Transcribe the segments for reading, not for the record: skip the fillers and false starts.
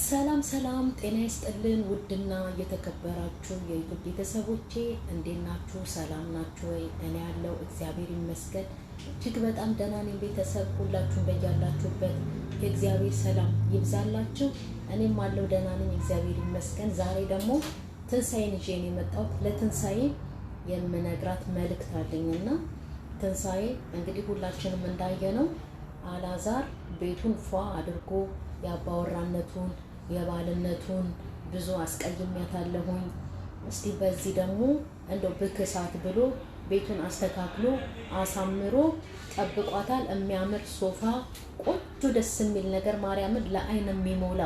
ሰላም ሰላም ጤና ይስጥልን ውድና የተከበራችሁ የዩቲዩብ ቤተሰቦቼ እንዴት ናችሁ? ሰላም ናችሁ ወይ? እኔ ያለው እግዚአብሔር ይመስገን እጅግ በጣም ደህና ነኝ። ቤተሰብ ሁላችሁም በያላችሁበት የእግዚአብሔር ሰላም ይብዛላችሁ። እኔም አለው ደህና ነኝ እግዚአብሔር ይመስገን። ዛሬ ደግሞ ትንሳኤን ይዤ ነው የመጣሁት። ለትንሳኤ የምነግራት መልእክት አለኝና ትንሳኤ እንግዲህ ሁላችንም እንዳየነው አላዛር ቤቱን ፏ አድርጎ የአባወራነቱን የባልነቱን ብዙ አስቀይሜያታለሁኝ። እስቲ በዚህ ደግሞ እንደው ብክሳት ብሎ ቤቱን አስተካክሎ አሳምሮ ጠብቋታል። የሚያምር ሶፋ፣ ቆንጆ ደስ የሚል ነገር ማርያምን ለአይን የሚሞላ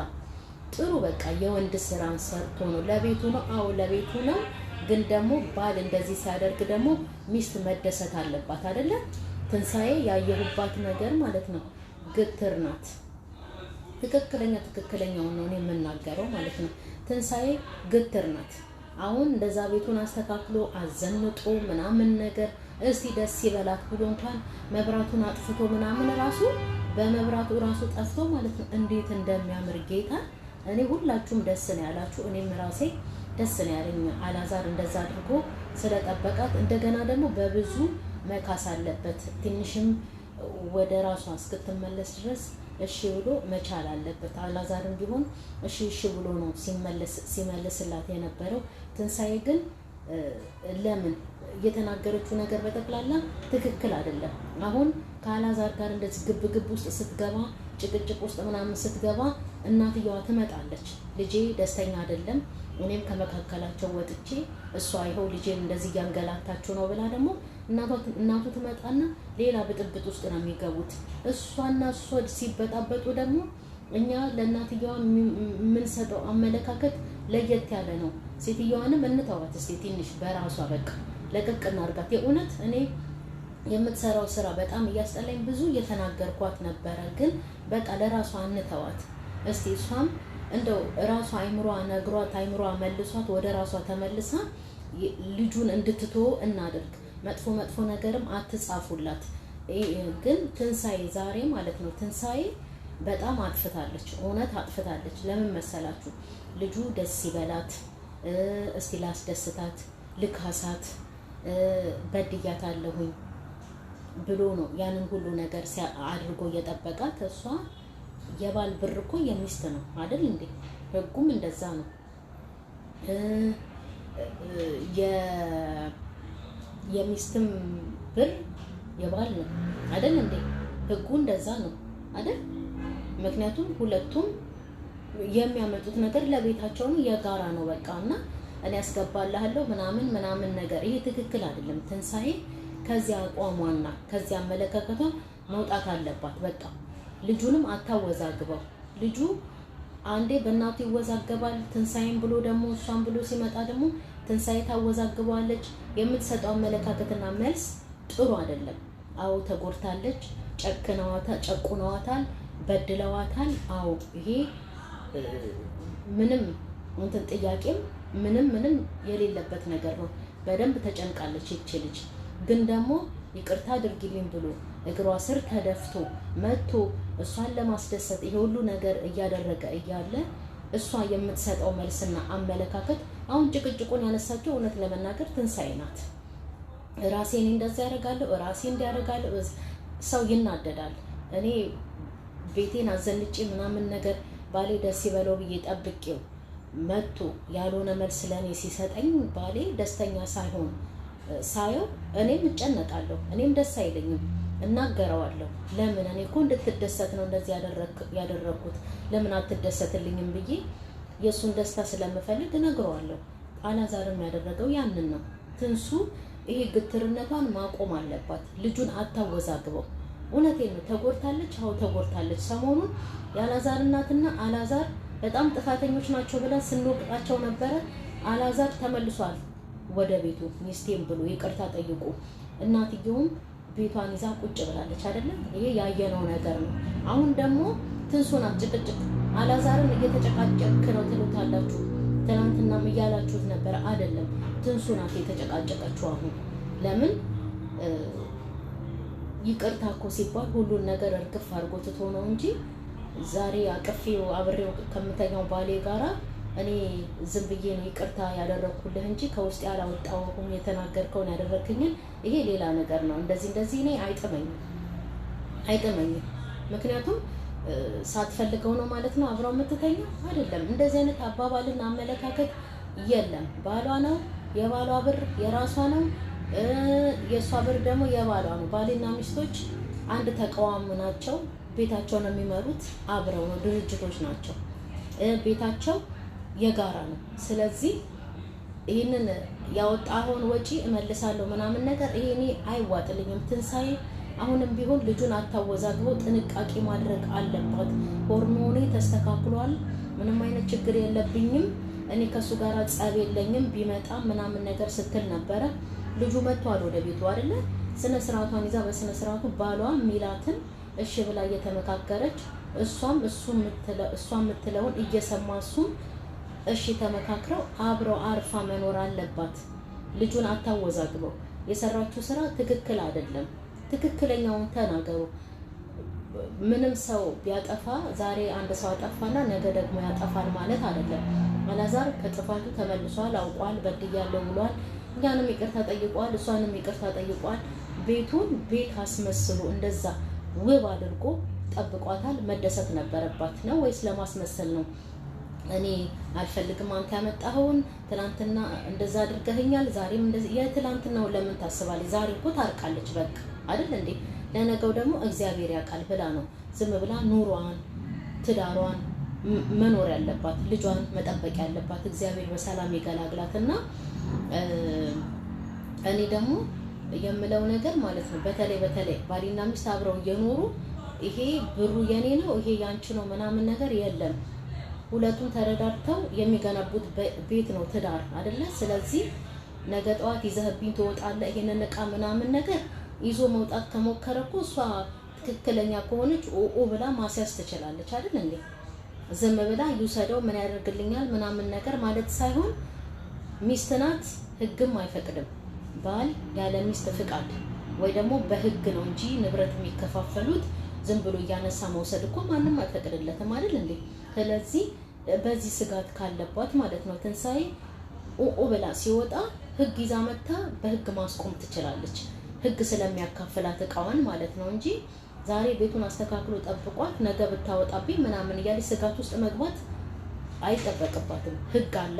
ጥሩ በቃ የወንድ ስራን ሰርቶ ነው። ለቤቱ ነው፣ አዎ ለቤቱ ነው። ግን ደግሞ ባል እንደዚህ ሲያደርግ ደግሞ ሚስት መደሰት አለባት አይደለ? ትንሳኤ ያየሁባት ነገር ማለት ነው ግትር ናት። ትክክለኛውን ነው የምናገረው ማለት ነው። ትንሳኤ ግትር ናት። አሁን እንደዛ ቤቱን አስተካክሎ አዘንጦ ምናምን ነገር እስቲ ደስ ይበላት ብሎ እንኳን መብራቱን አጥፍቶ ምናምን ራሱ በመብራቱ ራሱ ጠፍቶ ማለት ነው እንዴት እንደሚያምር ጌታ። እኔ ሁላችሁም ደስ ነው ያላችሁ፣ እኔም ራሴ ደስ ነው ያለኝ አላዛር እንደዛ አድርጎ ስለጠበቃት። እንደገና ደግሞ በብዙ መካስ አለበት። ትንሽም ወደ ራሷ እስክትመለስ ድረስ እሺ ብሎ መቻል አለበት። አላዛርም ቢሆን እሺ ብሎ ነው ሲመልስላት የነበረው። ትንሳኤ ግን ለምን እየተናገረችው ነገር በጠቅላላ ትክክል አይደለም። አሁን ከአላዛር ጋር እንደዚህ ግብ ውስጥ ስትገባ፣ ጭቅጭቅ ውስጥ ምናምን ስትገባ እናትየዋ ትመጣለች። ልጄ ደስተኛ አይደለም፣ እኔም ከመካከላቸው ወጥቼ እሷ ይኸው ልጄን እንደዚህ እያንገላታችሁ ነው ብላ ደግሞ እናቱ ትመጣና ሌላ ብጥብጥ ውስጥ ነው የሚገቡት። እሷና እሷ ሲበጣበጡ ደግሞ እኛ ለእናትየዋ የምንሰጠው አመለካከት ለየት ያለ ነው። ሴትየዋንም እንተዋት እስቲ ትንሽ በራሷ በቃ ለቅቅ እናድርጋት። የእውነት እኔ የምትሰራው ስራ በጣም እያስጠላኝ ብዙ እየተናገርኳት ነበረ። ግን በቃ ለራሷ እንተዋት እስቲ። እሷም እንደው ራሷ አይምሯ ነግሯት አይምሯ መልሷት ወደ ራሷ ተመልሳ ልጁን እንድትቶ እናድርግ። መጥፎ ነገርም አትጻፉላት። ግን ትንሳኤ ዛሬ ማለት ነው ትንሳኤ በጣም አጥፍታለች፣ እውነት አጥፍታለች። ለምን መሰላችሁ? ልጁ ደስ ይበላት እስቲ ላስደስታት፣ ልካሳት፣ በድያታለሁኝ ብሎ ነው ያንን ሁሉ ነገር አድርጎ እየጠበቃት። እሷ የባል ብር እኮ የሚስት ነው አይደል እንዴ? ህጉም እንደዛ ነው። የሚስትም ብር የባል ነው አይደል እንዴ? ህጉ እንደዛ ነው አይደል? ምክንያቱም ሁለቱም የሚያመጡት ነገር ለቤታቸው ነው፣ የጋራ ነው በቃ። እና እኔ ያስገባልሃለሁ ምናምን ነገር ይሄ ትክክል አይደለም። ትንሳኤ ከዚያ አቋሟና ከዚያ አመለካከቷ መውጣት አለባት በቃ። ልጁንም አታወዛግበው። ልጁ አንዴ በእናቱ ይወዛገባል፣ ትንሳኤን ብሎ ደግሞ እሷን ብሎ ሲመጣ ደግሞ ትንሳኤ ታወዛግበዋለች። የምትሰጠው አመለካከትና መልስ ጥሩ አይደለም። አዎ ተጎድታለች፣ ጨቁነዋታል፣ በድለዋታል። አዎ ይሄ ምንም እንትን ጥያቄም ምንም የሌለበት ነገር ነው። በደንብ ተጨንቃለች ይቺ ልጅ። ግን ደግሞ ይቅርታ አድርጊልኝ ብሎ እግሯ ስር ተደፍቶ መጥቶ እሷን ለማስደሰት ይሄ ሁሉ ነገር እያደረገ እያለ እሷ የምትሰጠው መልስና አመለካከት አሁን ጭቅጭቁን ያነሳቸው እውነት ለመናገር ትንሳኤ ናት። ራሴን እንደዛ ያደርጋለሁ፣ ራሴ እንዲያደርጋለሁ። ሰው ይናደዳል። እኔ ቤቴን አዘንጬ ምናምን ነገር ባሌ ደስ ይበለው ብዬ ጠብቄው መጥቶ ያልሆነ መልስ ለእኔ ሲሰጠኝ ባሌ ደስተኛ ሳይሆን ሳየው እኔም እጨነቃለሁ፣ እኔም ደስ አይለኝም፣ እናገረዋለሁ። ለምን እኔ እኮ እንድትደሰት ነው እንደዚህ ያደረኩት፣ ለምን አትደሰትልኝም ብዬ የእሱን ደስታ ስለምፈልግ እነግረዋለሁ። አላዛርም ያደረገው ያንን ነው። ትንሱ ይሄ ግትርነቷን ማቆም አለባት። ልጁን አታወዛግበው። እውነቴን ነው። ተጎድታለች፣ አዎ ተጎድታለች። ሰሞኑን የአላዛር እናትና አላዛር በጣም ጥፋተኞች ናቸው ብለን ስንወቅጣቸው ነበረ። አላዛር ተመልሷል ወደ ቤቱ ሚስቴም ብሎ ይቅርታ ጠይቁ። እናትየውም ቤቷን ይዛ ቁጭ ብላለች አይደለም? ይሄ ያየነው ነገር ነው። አሁን ደግሞ ትንሱ ናት ጭቅጭቅ። አላዛርን እየተጨቃጨክ ነው ትሉታላችሁ። ትናንትናም እያላችሁት ነበረ አይደለም? ትንሱ ናት የተጨቃጨቀችው። አሁን ለምን ይቅርታ እኮ ሲባል ሁሉን ነገር እርግፍ አድርጎ ትቶ ነው እንጂ ዛሬ አቅፌው አብሬው ከምተኛው ባሌ ጋራ እኔ ዝም ብዬ ነው ይቅርታ ያደረኩልህ እንጂ ከውስጥ ያላወጣሁም የተናገርከውን ያደረክኝን ይሄ ሌላ ነገር ነው። እንደዚህ እኔ አይጥመኝም። ምክንያቱም ሳትፈልገው ነው ማለት ነው አብረው የምትተኛው አይደለም። እንደዚህ አይነት አባባልና አመለካከት የለም። ባሏ ነው፣ የባሏ ብር የራሷ ነው፣ የእሷ ብር ደግሞ የባሏ ነው። ባልና ሚስቶች አንድ ተቋም ናቸው። ቤታቸውን የሚመሩት አብረው ነው፣ ድርጅቶች ናቸው። ቤታቸው የጋራ ነው። ስለዚህ ይህንን ያወጣኸውን ወጪ እመልሳለሁ ምናምን ነገር ይሄ እኔ አይዋጥልኝም። ትንሳኤ አሁንም ቢሆን ልጁን አታወዛግበው፣ ጥንቃቄ ማድረግ አለባት። ሆርሞኔ ተስተካክሏል፣ ምንም አይነት ችግር የለብኝም፣ እኔ ከሱ ጋር ጸብ የለኝም ቢመጣ ምናምን ነገር ስትል ነበረ። ልጁ መጥቷል ወደ ቤቱ አይደለ? ስነ ስርዓቷን ይዛ በስነ ስርዓቱ ባሏ ሚላትን እሺ ብላ እየተመካከረች እሷም እሷ የምትለውን እየሰማ እሱም እሺ ተመካክረው አብረው አርፋ መኖር አለባት። ልጁን አታወዛግበው። የሰራችው ስራ ትክክል አይደለም። ትክክለኛውን ተናገሩ። ምንም ሰው ቢያጠፋ ዛሬ አንድ ሰው አጠፋና ነገ ደግሞ ያጠፋል ማለት አይደለም። አላዛር ከጥፋቱ ተመልሷል፣ አውቋል፣ በድያለሁ ብሏል። እኛንም ይቅርታ ጠይቋል፣ እሷንም ይቅርታ ጠይቋል። ቤቱን ቤት አስመስሎ እንደዛ ውብ አድርጎ ጠብቋታል። መደሰት ነበረባት ነው ወይስ ለማስመሰል ነው? እኔ አልፈልግም አንተ ያመጣኸውን ትናንትና እንደዛ አድርገህኛል፣ ዛሬም እንደዚህ። የትናንትናውን ለምን ታስባለች? ዛሬ እኮ ታርቃለች በቃ አይደል እንዴ? ለነገው ደግሞ እግዚአብሔር ያውቃል ብላ ነው ዝም ብላ ኑሯን ትዳሯን መኖር ያለባት፣ ልጇን መጠበቅ ያለባት። እግዚአብሔር በሰላም ይገላግላትና እኔ ደግሞ የምለው ነገር ማለት ነው በተለይ ባልና ሚስት አብረው እየኖሩ ይሄ ብሩ የኔ ነው ይሄ ያንቺ ነው ምናምን ነገር የለም። ሁለቱም ተረዳድተው የሚገነቡት ቤት ነው ትዳር አይደለ? ስለዚህ ነገ ጠዋት ይዘህብኝ ትወጣለህ ይሄንን ዕቃ ምናምን ነገር ይዞ መውጣት ከሞከረ እኮ እሷ ትክክለኛ ከሆነች ኦ ብላ ማስያዝ ትችላለች አይደል እንዴ? ዝም ብላ ይውሰደው ምን ያደርግልኛል ምናምን ነገር ማለት ሳይሆን ሚስት ናት፣ ህግም አይፈቅድም። ባል ያለ ሚስት ፍቃድ ወይ ደግሞ በህግ ነው እንጂ ንብረት የሚከፋፈሉት ዝም ብሎ እያነሳ መውሰድ እኮ ማንም አይፈቅድለትም አይደል እንዴ? ስለዚህ በዚህ ስጋት ካለባት ማለት ነው ትንሳኤ ብላ ሲወጣ ህግ ይዛ መታ በህግ ማስቆም ትችላለች። ህግ ስለሚያካፍላት እቃዋን ማለት ነው እንጂ ዛሬ ቤቱን አስተካክሎ ጠብቋት ነገ ብታወጣብኝ ምናምን እያለች ስጋት ውስጥ መግባት አይጠበቅባትም። ህግ አለ።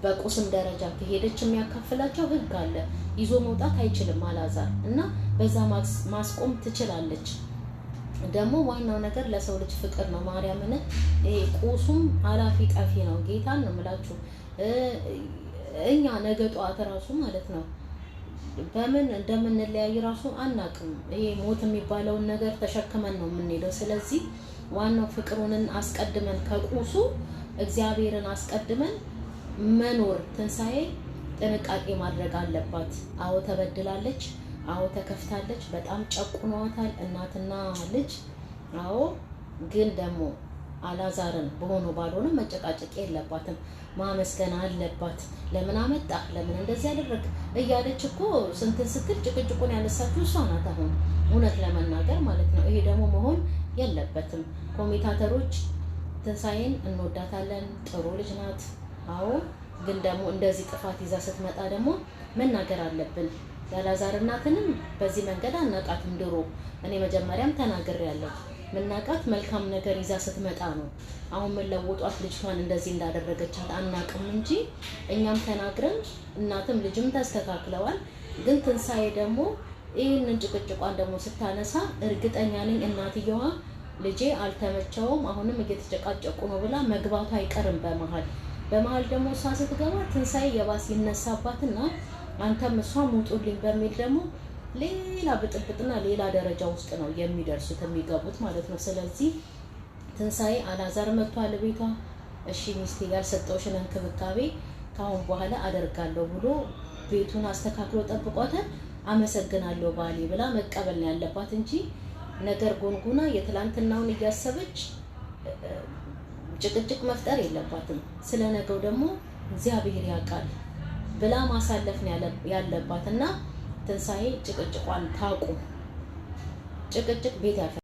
በቁስም ደረጃ ከሄደች የሚያካፍላቸው ህግ አለ። ይዞ መውጣት አይችልም አላዛር እና በዛ ማስቆም ትችላለች። ደግሞ ዋናው ነገር ለሰው ልጅ ፍቅር ነው። ማርያምን ቁሱም አላፊ ጠፊ ነው። ጌታን ነው የምላችሁ። እኛ ነገ ጠዋት ራሱ ማለት ነው በምን እንደምንለያይ ራሱ አናቅም። ይሄ ሞት የሚባለውን ነገር ተሸክመን ነው የምንሄደው። ስለዚህ ዋናው ፍቅሩንን አስቀድመን ከቁሱ እግዚአብሔርን አስቀድመን መኖር። ትንሳኤ ጥንቃቄ ማድረግ አለባት። አዎ ተበድላለች፣ አዎ ተከፍታለች፣ በጣም ጨቁኗታል እናትና ልጅ። አዎ ግን ደግሞ አላዛርን በሆነ ባልሆነ መጨቃጨቅ የለባትም፣ ማመስገን አለባት። ለምን አመጣ ለምን እንደዚህ ያደረግ እያለች እኮ ስንትን ስትል ጭቅጭቁን ያነሳችው እሷ ናት። አሁን እውነት ለመናገር ማለት ነው። ይሄ ደግሞ መሆን የለበትም። ኮሜንታተሮች ትንሳኤን እንወዳታለን፣ ጥሩ ልጅ ናት። አዎ ግን ደግሞ እንደዚህ ጥፋት ይዛ ስትመጣ ደግሞ መናገር አለብን። የአላዛር እናትንም በዚህ መንገድ አናቃትም። ድሮ እኔ መጀመሪያም ተናግሬያለሁ። ምናቃት መልካም ነገር ይዛ ስትመጣ ነው። አሁን መለወጧት ልጅቷን እንደዚህ እንዳደረገቻት አናቅም እንጂ እኛም ተናግረን እናትም ልጅም ተስተካክለዋል። ግን ትንሳኤ ደግሞ ይህንን ጭቅጭቋን ደግሞ ስታነሳ እርግጠኛ ነኝ እናትየዋ ልጄ አልተመቸውም አሁንም እየተጨቃጨቁ ነው ብላ መግባቱ አይቀርም። በመሀል ደግሞ እሷ ስትገባ ትንሳኤ የባስ ይነሳባትና አንተም እሷም ውጡልኝ በሚል ደግሞ ሌላ ብጥብጥና ሌላ ደረጃ ውስጥ ነው የሚደርሱት የሚገቡት ማለት ነው። ስለዚህ ትንሳኤ አላዛር መጥቷል ቤቷ። እሺ ሚስቴ ያልሰጠውሽን እንክብካቤ ካሁን በኋላ አደርጋለሁ ብሎ ቤቱን አስተካክሎ ጠብቋታል። አመሰግናለሁ ባሌ ብላ መቀበል ነው ያለባት እንጂ ነገር ጎንጉና የትላንትናውን እያሰበች ጭቅጭቅ መፍጠር የለባትም። ስለነገው ደግሞ እግዚአብሔር ያውቃል ብላ ማሳለፍ ነው ያለባትና ትንሳኤ ጭቅጭቋን ታቁም። ጭቅጭቅ ቤት ያፈርሳል።